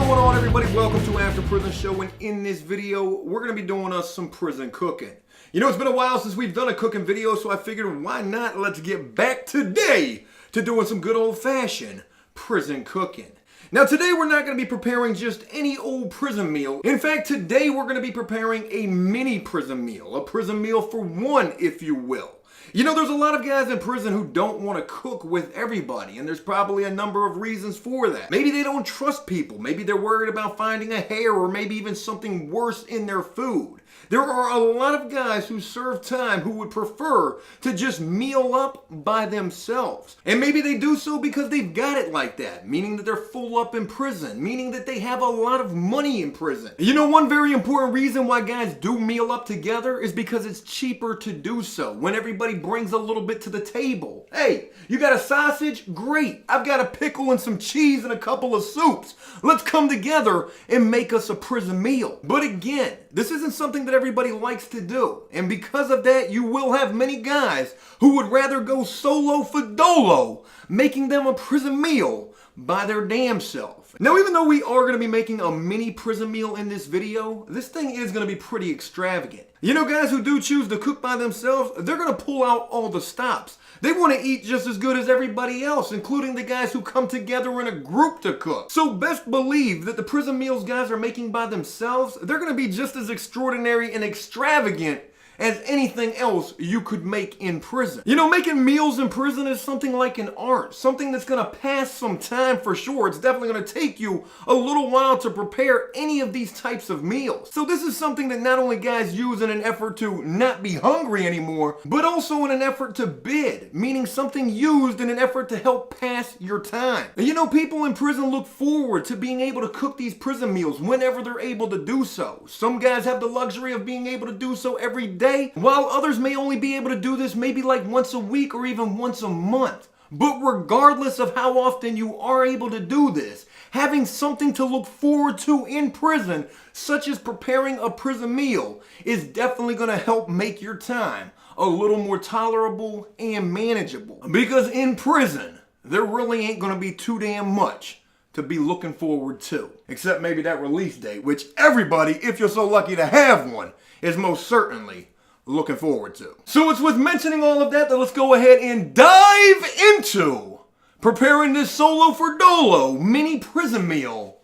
going on, everybody? Welcome to After Prison Show, and in this video, we're going to be doing us some prison cooking. You know, it's been a while since we've done a cooking video, so I figured why not let's get back today to doing some good old-fashioned prison cooking. Now today we're not going to be preparing just any old prison meal. In fact, today we're going to be preparing a mini prison meal. A prison meal for one, if you will. You know, there's a lot of guys in prison who don't want to cook with everybody, and there's probably a number of reasons for that. Maybe they don't trust people. Maybe they're worried about finding a hair or maybe even something worse in their food. There are a lot of guys who serve time who would prefer to just meal up by themselves. And maybe they do so because they've got it like that, meaning that they're full up in prison, meaning that they have a lot of money in prison. You know, one very important reason why guys do meal up together is because it's cheaper to do so when everybody brings a little bit to the table. Hey, you got a sausage? Great. I've got a pickle and some cheese and a couple of soups. Let's come together and make us a prison meal. But again, this isn't something that everybody likes to do. And because of that, you will have many guys who would rather go solo for dolo, making them a prison meal by their damn self. Now, even though we are going to be making a mini prison meal in this video, this thing is going to be pretty extravagant. You know, guys who do choose to cook by themselves, they're going to pull out all the stops. They want to eat just as good as everybody else, including the guys who come together in a group to cook. So best believe that the prison meals guys are making by themselves, they're going to be just as extraordinary and extravagant as anything else you could make in prison. You know, making meals in prison is something like an art, something that's gonna pass some time for sure. It's definitely gonna take you a little while to prepare any of these types of meals. So this is something that not only guys use in an effort to not be hungry anymore, but also in an effort to bid, meaning something used in an effort to help pass your time. And you know, people in prison look forward to being able to cook these prison meals whenever they're able to do so. Some guys have the luxury of being able to do so every day, while others may only be able to do this maybe like once a week or even once a month. But regardless of how often you are able to do this, having something to look forward to in prison, such as preparing a prison meal, is definitely going to help make your time a little more tolerable and manageable. Because in prison, there really ain't going to be too damn much to be looking forward to. Except maybe that release date, which everybody, if you're so lucky to have one, is most certainly looking forward to. So it's with mentioning all of that let's go ahead and dive into preparing this solo for dolo mini prison meal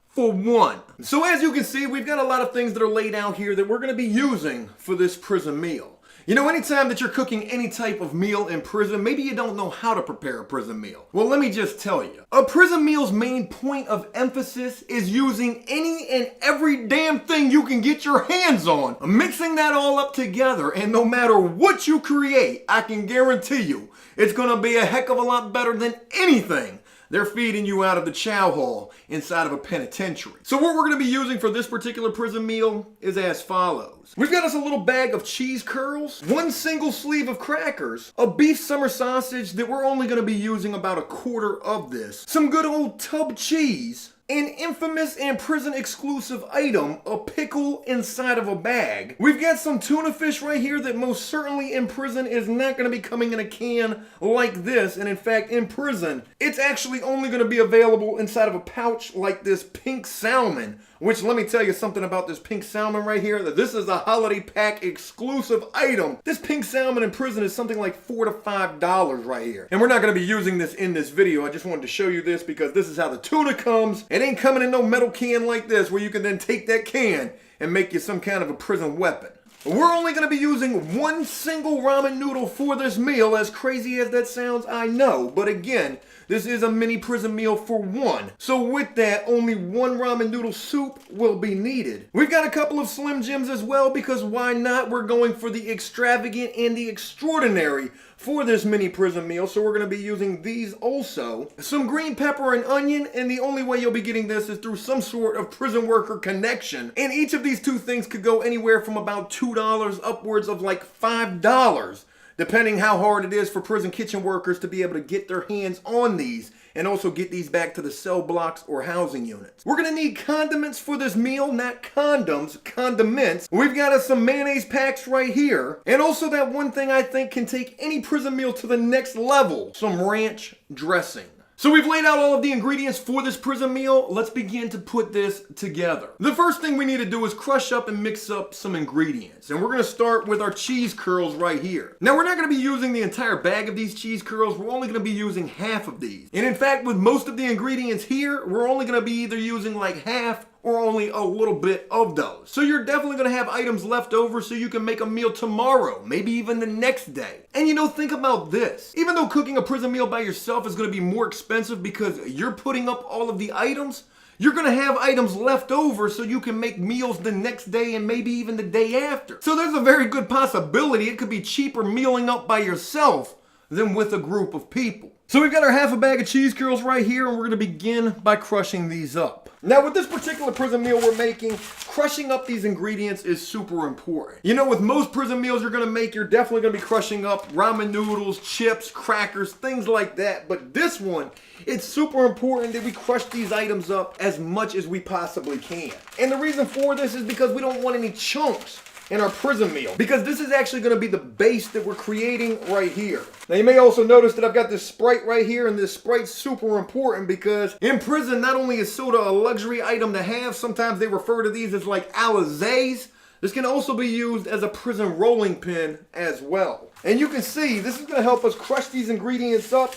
for one. So as you can see, we've got a lot of things that are laid out here that we're going to be using for this prison meal. You know, anytime that you're cooking any type of meal in prison, maybe you don't know how to prepare a prison meal. Well, let me just tell you. A prison meal's main point of emphasis is using any and every damn thing you can get your hands on, mixing that all up together, and no matter what you create, I can guarantee you, it's gonna be a heck of a lot better than anything they're feeding you out of the chow hall inside of a penitentiary. So what we're going to be using for this particular prison meal is as follows. We've got us a little bag of cheese curls, one single sleeve of crackers, a beef summer sausage that we're only going to be using about a quarter of this, some good old tub cheese, an infamous and prison exclusive item, a pickle inside of a bag. We've got some tuna fish right here that most certainly in prison is not going to be coming in a can like this. And in fact, in prison, it's actually only going to be available inside of a pouch like this pink salmon, which let me tell you something about this pink salmon right here, that this is a holiday pack exclusive item. This pink salmon in prison is something like $4 to $5 right here. And we're not going to be using this in this video. I just wanted to show you this because this is how the tuna comes. It ain't coming in no metal can like this where you can then take that can and make you some kind of a prison weapon. We're only going to be using one single ramen noodle for this meal. As crazy as that sounds, I know. But again, this is a mini prison meal for one. So with that, only one ramen noodle soup will be needed. We've got a couple of Slim Jims as well because why not? We're going for the extravagant and the extraordinary for this mini prison meal, so we're going to be using these also. Some green pepper and onion, and the only way you'll be getting this is through some sort of prison worker connection. And each of these two things could go anywhere from about $2 upwards of like $5, depending how hard it is for prison kitchen workers to be able to get their hands on these and also get these back to the cell blocks or housing units. We're gonna need condiments for this meal, not condoms, condiments. We've got us some mayonnaise packs right here. And also that one thing I think can take any prison meal to the next level, some ranch dressing. So we've laid out all of the ingredients for this prison meal. Let's begin to put this together. The first thing we need to do is crush up and mix up some ingredients. And we're gonna start with our cheese curls right here. Now we're not gonna be using the entire bag of these cheese curls. We're only gonna be using half of these. And in fact, with most of the ingredients here, we're only gonna be either using like half or only a little bit of those. So you're definitely gonna have items left over so you can make a meal tomorrow, maybe even the next day. And you know, think about this. Even though cooking a prison meal by yourself is gonna be more expensive because you're putting up all of the items, you're gonna have items left over so you can make meals the next day and maybe even the day after. So there's a very good possibility it could be cheaper mealing up by yourself than with a group of people. So we've got our half a bag of cheese curls right here, and we're gonna begin by crushing these up. Now with this particular prison meal we're making, crushing up these ingredients is super important. You know, with most prison meals you're gonna make, you're definitely gonna be crushing up ramen noodles, chips, crackers, things like that. But this one, it's super important that we crush these items up as much as we possibly can. And the reason for this is because we don't want any chunks in our prison meal, because this is actually going to be the base that we're creating right here. Now you may also notice that I've got this Sprite right here, and this Sprite's super important because in prison not only is soda a luxury item to have, sometimes they refer to these as like Alizés. This can also be used as a prison rolling pin as well. And you can see this is going to help us crush these ingredients up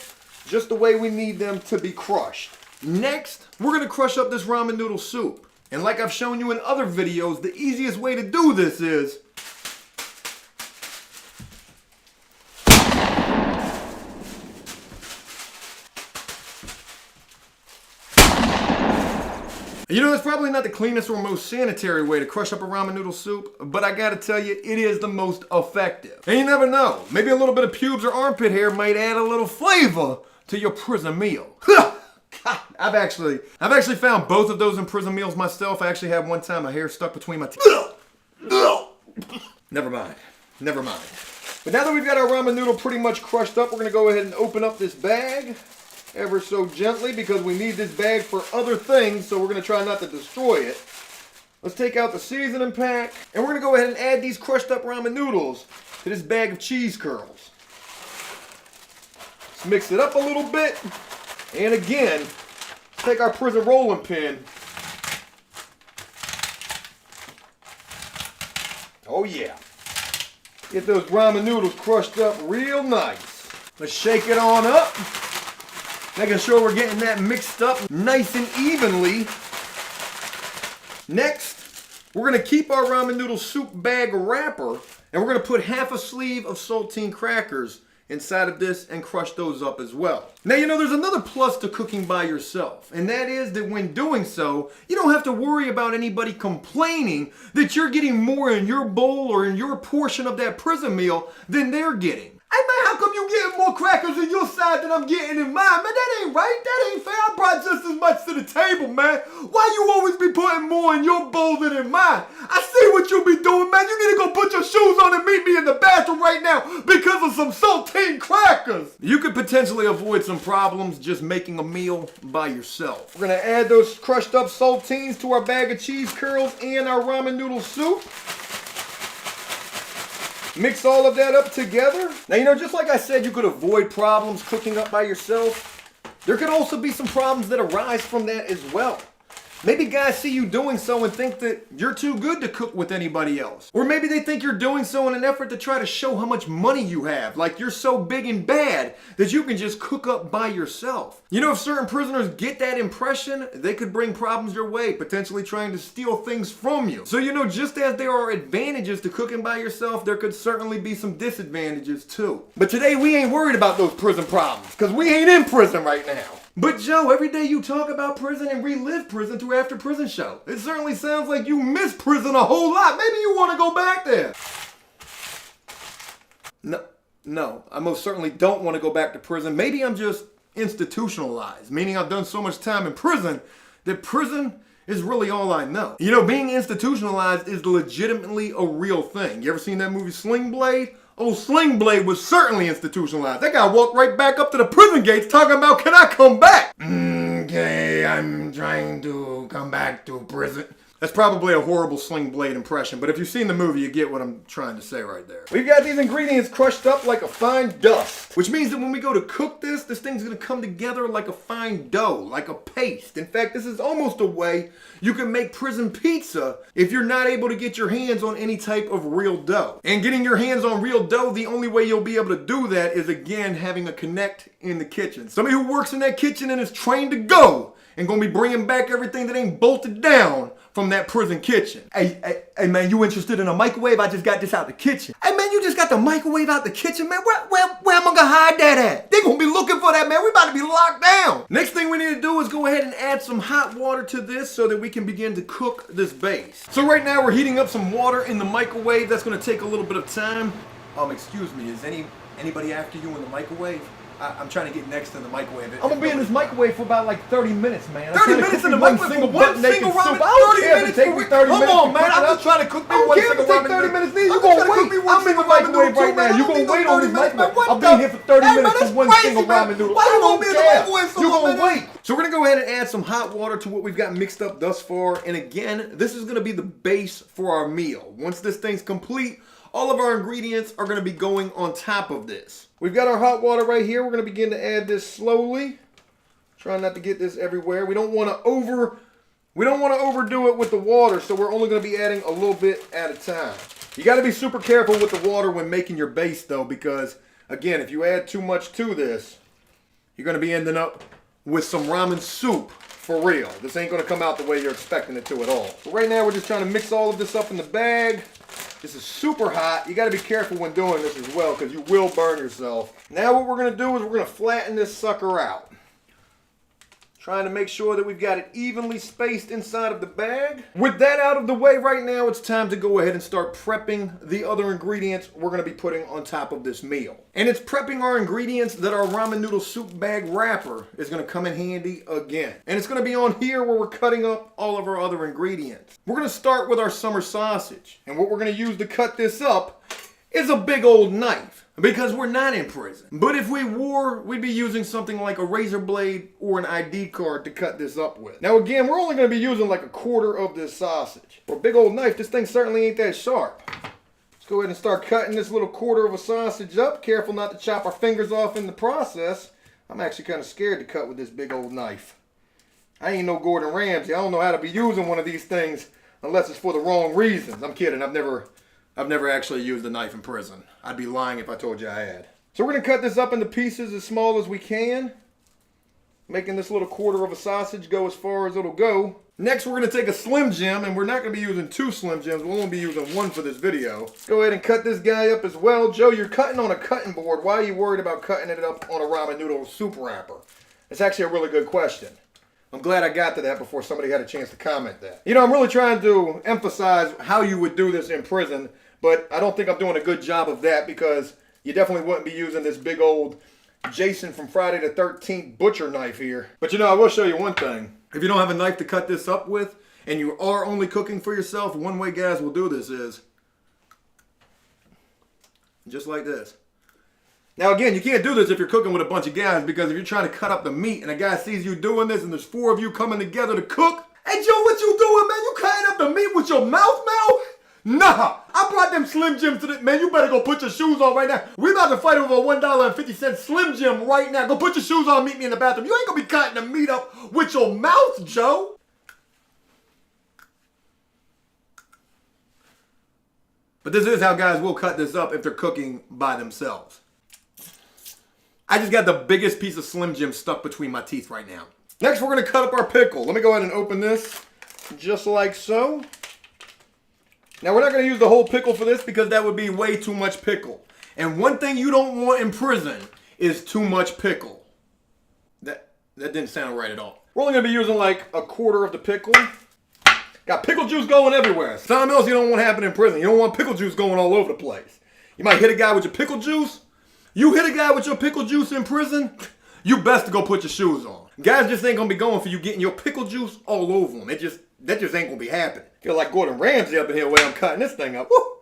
just the way we need them to be crushed. Next, we're going to crush up this ramen noodle soup. And like I've shown you in other videos, the easiest way to do this is you know, it's probably not the cleanest or most sanitary way to crush up a ramen noodle soup, but I gotta tell you, it is the most effective. And you never know, maybe a little bit of pubes or armpit hair might add a little flavor to your prison meal. I've actually found both of those in prison meals myself. I actually had one time a hair stuck between my teeth. Never mind. But now that we've got our ramen noodle pretty much crushed up, we're gonna go ahead and open up this bag ever so gently because we need this bag for other things, so we're gonna try not to destroy it. Let's take out the seasoning pack, and we're gonna go ahead and add these crushed up ramen noodles to this bag of cheese curls. Let's mix it up a little bit. And again, take our prison rolling pin. Oh yeah. Get those ramen noodles crushed up real nice. Let's shake it on up. Making sure we're getting that mixed up nice and evenly. Next, we're gonna keep our ramen noodle soup bag wrapper, and we're gonna put half a sleeve of saltine crackers inside of this and crush those up as well. Now, you know, there's another plus to cooking by yourself, and that is that when doing so, you don't have to worry about anybody complaining that you're getting more in your bowl or in your portion of that prison meal than they're getting. Hey man, how come you getting more crackers in your side than I'm getting in mine? Man, that ain't right. That ain't fair. I brought just as much to the table, man. Why you always be putting more in your bowl than in mine? I see what you be doing, man. You need to go put your shoes on and meet me in the bathroom right now because of some saltine crackers. You could potentially avoid some problems just making a meal by yourself. We're gonna add those crushed up saltines to our bag of cheese curls and our ramen noodle soup. Mix all of that up together. Now, you know, just like I said, you could avoid problems cooking up by yourself. There could also be some problems that arise from that as well. Maybe guys see you doing so and think that you're too good to cook with anybody else. Or maybe they think you're doing so in an effort to try to show how much money you have, like you're so big and bad that you can just cook up by yourself. You know, if certain prisoners get that impression, they could bring problems your way, potentially trying to steal things from you. So, you know, just as there are advantages to cooking by yourself, there could certainly be some disadvantages too. But today we ain't worried about those prison problems, because we ain't in prison right now. But Joe, every day you talk about prison and relive prison through After Prison Show. It certainly sounds like you miss prison a whole lot. Maybe you want to go back there. No, I most certainly don't want to go back to prison. Maybe I'm just institutionalized, meaning I've done so much time in prison that prison is really all I know. You know, being institutionalized is legitimately a real thing. You ever seen that movie Sling Blade? Oh, Sling Blade was certainly institutionalized. That guy walked right back up to the prison gates talking about, can I come back? Okay, I'm trying to come back to prison. That's probably a horrible Sling Blade impression, but if you've seen the movie, you get what I'm trying to say right there. We've got these ingredients crushed up like a fine dust, which means that when we go to cook this thing's gonna come together like a fine dough, like a paste. In fact, this is almost a way you can make prison pizza if you're not able to get your hands on any type of real dough. And getting your hands on real dough, the only way you'll be able to do that is, again, having a connect in the kitchen. Somebody who works in that kitchen and is trained to go and gonna be bringing back everything that ain't bolted down from that prison kitchen. Hey man, you interested in a microwave? I just got this out the kitchen. Hey man, you just got the microwave out the kitchen, man? Where am I gonna hide that at? They gonna be looking for that, man. We about to be locked down. Next thing we need to do is go ahead and add some hot water to this so that we can begin to cook this base. So right now we're heating up some water in the microwave. That's gonna take a little bit of time. Excuse me, is anybody after you in the microwave? I'm trying to get next to the microwave. I'm gonna be in this microwave for about like 30 minutes, man. 30 minutes in the microwave for one single ramen? I don't care if it takes me 30 minutes. Come on, man. I'm just trying to cook me one single ramen. I don't care if it takes 30 minutes. You gonna wait. I'm in the microwave right now. You gonna wait on this microwave. I'll be here for 30 minutes for one single ramen noodle. Why you gonna be in the microwave so long? You gonna wait. So we're gonna go ahead and add some hot water to what we've got mixed up thus far. And again, this is gonna be the base for our meal. Once this thing's complete, all of our ingredients are going to be going on top of this. We've got our hot water right here. We're going to begin to add this slowly. Try not to get this everywhere. We don't want to overdo it with the water, so we're only going to be adding a little bit at a time. You got to be super careful with the water when making your base though, because again, if you add too much to this, you're going to be ending up with some ramen soup for real. This ain't going to come out the way you're expecting it to at all. So right now we're just trying to mix all of this up in the bag. This is super hot. You got to be careful when doing this as well because you will burn yourself. Now what we're going to do is we're going to flatten this sucker out. Trying to make sure that we've got it evenly spaced inside of the bag. With that out of the way right now, it's time to go ahead and start prepping the other ingredients we're going to be putting on top of this meal. And it's prepping our ingredients that our ramen noodle soup bag wrapper is going to come in handy again. And it's going to be on here where we're cutting up all of our other ingredients. We're going to start with our summer sausage. And what we're going to use to cut this up is a big old knife. Because we're not in prison. But if we were, we'd be using something like a razor blade or an ID card to cut this up with. Now again, we're only going to be using like a quarter of this sausage. For a big old knife, this thing certainly ain't that sharp. Let's go ahead and start cutting this little quarter of a sausage up. Careful not to chop our fingers off in the process. I'm actually kind of scared to cut with this big old knife. I ain't no Gordon Ramsay. I don't know how to be using one of these things unless it's for the wrong reasons. I'm kidding. I've never actually used a knife in prison. I'd be lying if I told you I had. So we're going to cut this up into pieces as small as we can. Making this little quarter of a sausage go as far as it'll go. Next we're going to take a Slim Jim, and we're not going to be using 2 Slim Jims. We'll only be using 1 for this video. Let's go ahead and cut this guy up as well. Joe, you're cutting on a cutting board. Why are you worried about cutting it up on a ramen noodle soup wrapper? It's actually a really good question. I'm glad I got to that before somebody had a chance to comment that. You know, I'm really trying to emphasize how you would do this in prison. But I don't think I'm doing a good job of that because you definitely wouldn't be using this big old Jason from Friday the 13th butcher knife here. But you know, I will show you one thing. If you don't have a knife to cut this up with and you are only cooking for yourself, one way guys will do this is just like this. Now again, you can't do this if you're cooking with a bunch of guys because if you're trying to cut up the meat and a guy sees you doing this and there's 4 of you coming together to cook, hey Joe, what you doing, man? You cutting up the meat with your mouth now? Nah, I brought them Slim Jims to this. Man, you better go put your shoes on right now. We about to fight over a $1.50 Slim Jim right now. Go put your shoes on, meet me in the bathroom. You ain't gonna be cutting the meat up with your mouth, Joe. But this is how guys will cut this up if they're cooking by themselves. I just got the biggest piece of Slim Jim stuck between my teeth right now. Next, we're gonna cut up our pickle. Let me go ahead and open this just like so. Now, we're not going to use the whole pickle for this because that would be way too much pickle. And one thing you don't want in prison is too much pickle. That didn't sound right at all. We're only going to be using like a quarter of the pickle. Got pickle juice going everywhere. Something else you don't want to happen in prison. You don't want pickle juice going all over the place. You might hit a guy with your pickle juice. You hit a guy with your pickle juice in prison, you best to go put your shoes on. Guys just ain't going to be going for you getting your pickle juice all over them. That just ain't going to be happening. Feel like Gordon Ramsay up in here where I'm cutting this thing up. Woo!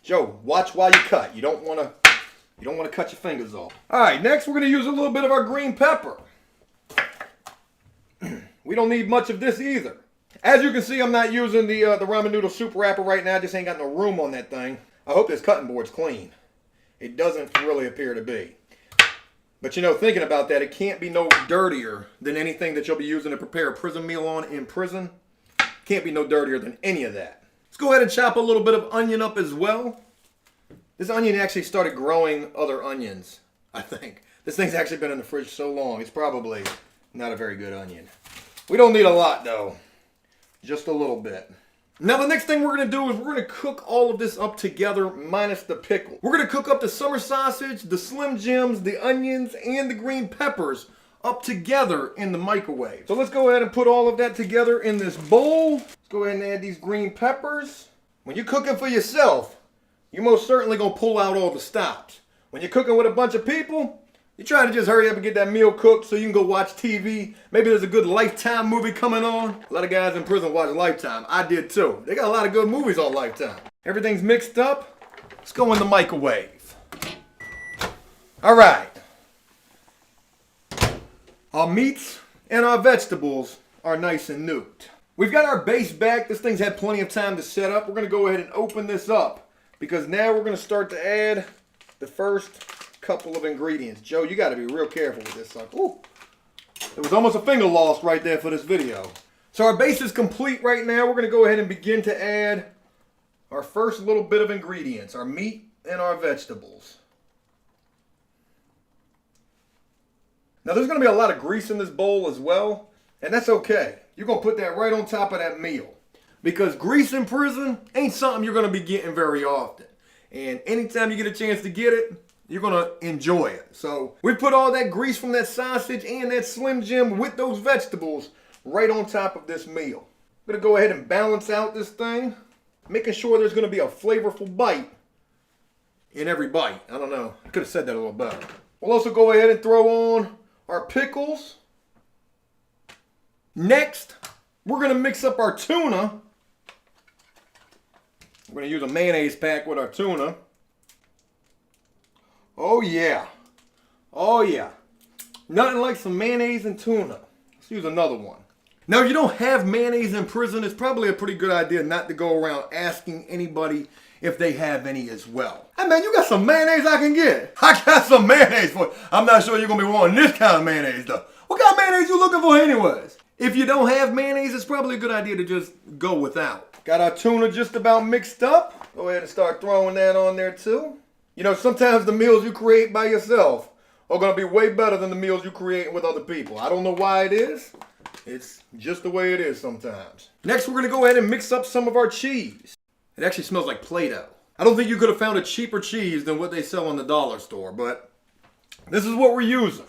Joe, watch while you cut. You don't want to cut your fingers off. All right, next we're going to use a little bit of our green pepper. We don't need much of this either. As you can see, I'm not using the ramen noodle soup wrapper right now. I just ain't got no room on that thing. I hope this cutting board's clean. It doesn't really appear to be. But you know, thinking about that, it can't be no dirtier than anything that you'll be using to prepare a prison meal on in prison. Can't be no dirtier than any of that. Let's go ahead and chop a little bit of onion up as well. This onion actually started growing other onions, I think. This thing's actually been in the fridge so long, it's probably not a very good onion. We don't need a lot though, just a little bit. Now the next thing we're going to do is we're going to cook all of this up together minus the pickle. We're going to cook up the summer sausage, the Slim Jims, the onions, and the green peppers up together in the microwave. So let's go ahead and put all of that together in this bowl. Let's go ahead and add these green peppers. When you're cooking for yourself, you're most certainly going to pull out all the stops. When you're cooking with a bunch of people, you're trying to just hurry up and get that meal cooked so you can go watch TV. Maybe there's a good Lifetime movie coming on. A lot of guys in prison watch Lifetime. I did too. They got a lot of good movies on Lifetime. Everything's mixed up. Let's go in the microwave. All right. Our meats and our vegetables are nice and nuked. We've got our base back. This thing's had plenty of time to set up. We're going to go ahead and open this up because now we're going to start to add the first couple of ingredients. Joe, you got to be real careful with this sucker. Ooh. There was almost a finger lost right there for this video. So our base is complete right now. We're going to go ahead and begin to add our first little bit of ingredients, our meat and our vegetables. Now there's going to be a lot of grease in this bowl as well, and that's okay. You're going to put that right on top of that meal because grease in prison ain't something you're going to be getting very often. And anytime you get a chance to get it, you're going to enjoy it. So we put all that grease from that sausage and that Slim Jim with those vegetables right on top of this meal. I'm going to go ahead and balance out this thing, making sure there's going to be a flavorful bite in every bite. I don't know. I could have said that a little better. We'll also go ahead and throw on our pickles. Next, we're going to mix up our tuna. We're going to use a mayonnaise pack with our tuna. Oh yeah. Oh yeah. Nothing like some mayonnaise and tuna. Let's use another one. Now if you don't have mayonnaise in prison, it's probably a pretty good idea not to go around asking anybody if they have any as well. Hey man, you got some mayonnaise I can get? I got some mayonnaise for you. I'm not sure you're going to be wanting this kind of mayonnaise though. What kind of mayonnaise you looking for anyways? If you don't have mayonnaise, it's probably a good idea to just go without. Got our tuna just about mixed up. Go ahead and start throwing that on there too. You know, sometimes the meals you create by yourself are going to be way better than the meals you create with other people. I don't know why it is. It's just the way it is sometimes. Next, we're going to go ahead and mix up some of our cheese. It actually smells like Play-Doh. I don't think you could have found a cheaper cheese than what they sell in the dollar store, but this is what we're using.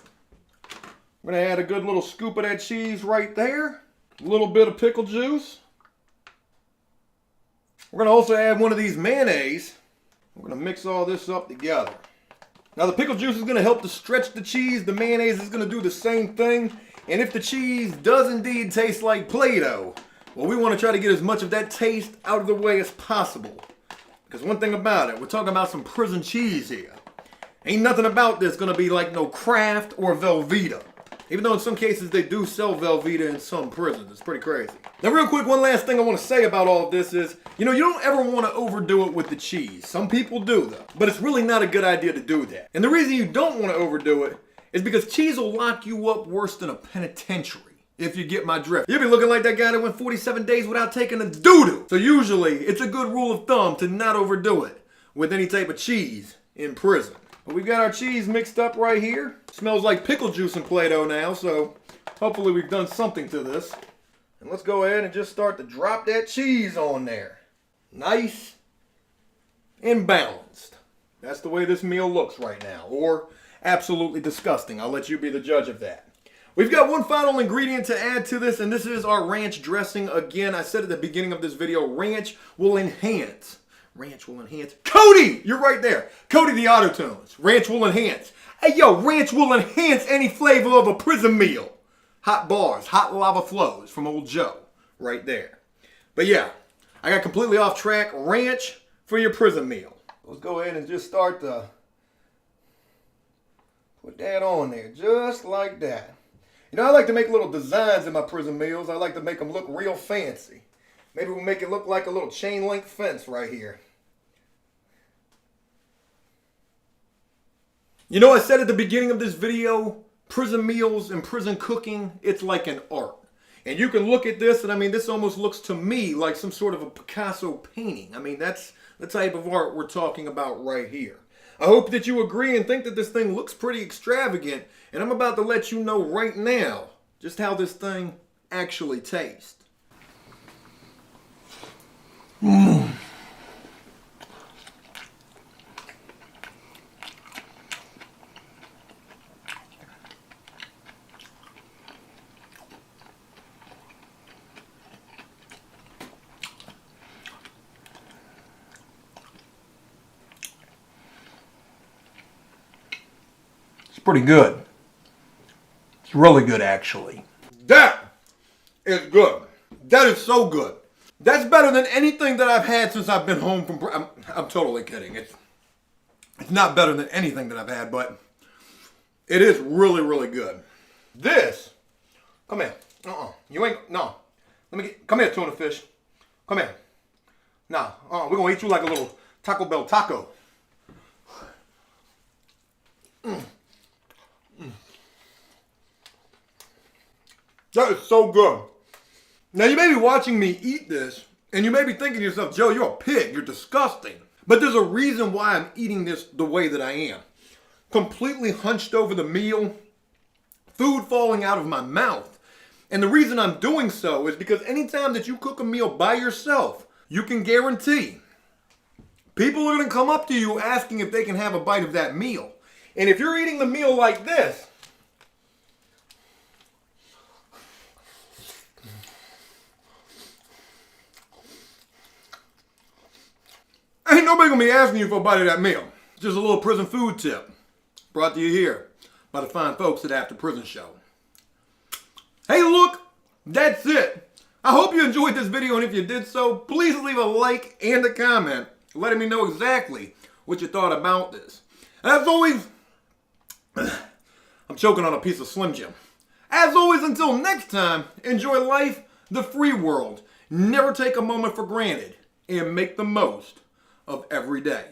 I'm going to add a good little scoop of that cheese right there. A little bit of pickle juice. We're going to also add one of these mayonnaise. We're going to mix all this up together. Now the pickle juice is going to help to stretch the cheese. The mayonnaise is going to do the same thing. And if the cheese does indeed taste like Play-Doh, well, we want to try to get as much of that taste out of the way as possible. Because one thing about it, we're talking about some prison cheese here. Ain't nothing about this going to be like no Kraft or Velveeta. Even though in some cases they do sell Velveeta in some prisons. It's pretty crazy. Now real quick, one last thing I want to say about all of this is, you know, you don't ever want to overdo it with the cheese. Some people do though. But it's really not a good idea to do that. And the reason you don't want to overdo it is because cheese will lock you up worse than a penitentiary. If you get my drift. You'll be looking like that guy that went 47 days without taking a doo-doo. So usually, it's a good rule of thumb to not overdo it with any type of cheese in prison. But we've got our cheese mixed up right here. Smells like pickle juice and Play-Doh now, so hopefully we've done something to this. And let's go ahead and just start to drop that cheese on there. Nice and balanced. That's the way this meal looks right now. Or absolutely disgusting. I'll let you be the judge of that. We've got one final ingredient to add to this, and this is our ranch dressing. Again, I said at the beginning of this video, ranch will enhance. Ranch will enhance. Cody! You're right there. Cody the Autotunes. Ranch will enhance. Hey, yo, ranch will enhance any flavor of a prison meal. Hot bars, hot lava flows from old Joe. Right there. But yeah, I got completely off track. Ranch for your prison meal. Let's go ahead and just start to put that on there. Just like that. You know, I like to make little designs in my prison meals. I like to make them look real fancy. Maybe we'll make it look like a little chain link fence right here. You know, I said at the beginning of this video, prison meals and prison cooking, it's like an art. And you can look at this, and I mean, this almost looks to me like some sort of a Picasso painting. I mean, that's the type of art we're talking about right here. I hope that you agree and think that this thing looks pretty extravagant, and I'm about to let you know right now just how this thing actually tastes. It's pretty good. It's really good, actually. That is good. That is so good. That's better than anything that I've had since I've been home from... I'm totally kidding. It's not better than anything that I've had, but it is really, really good. This... Come here. You ain't... No. Let me get... Come here, tuna fish. Come here. Nah. We're going to eat you like a little Taco Bell taco. That is so good. Now, you may be watching me eat this, and you may be thinking to yourself, Joe, you're a pig. You're disgusting. But there's a reason why I'm eating this the way that I am. Completely hunched over the meal, food falling out of my mouth. And the reason I'm doing so is because anytime that you cook a meal by yourself, you can guarantee people are going to come up to you asking if they can have a bite of that meal. And if you're eating the meal like this, ain't nobody gonna be asking you for a bite of that meal. Just a little prison food tip. Brought to you here by the fine folks at AfterPrisonShow. Hey, look, that's it. I hope you enjoyed this video, and if you did so, please leave a like and a comment letting me know exactly what you thought about this. As always, I'm choking on a piece of Slim Jim. As always, until next time, enjoy life, the free world. Never take a moment for granted, and make the most of every day.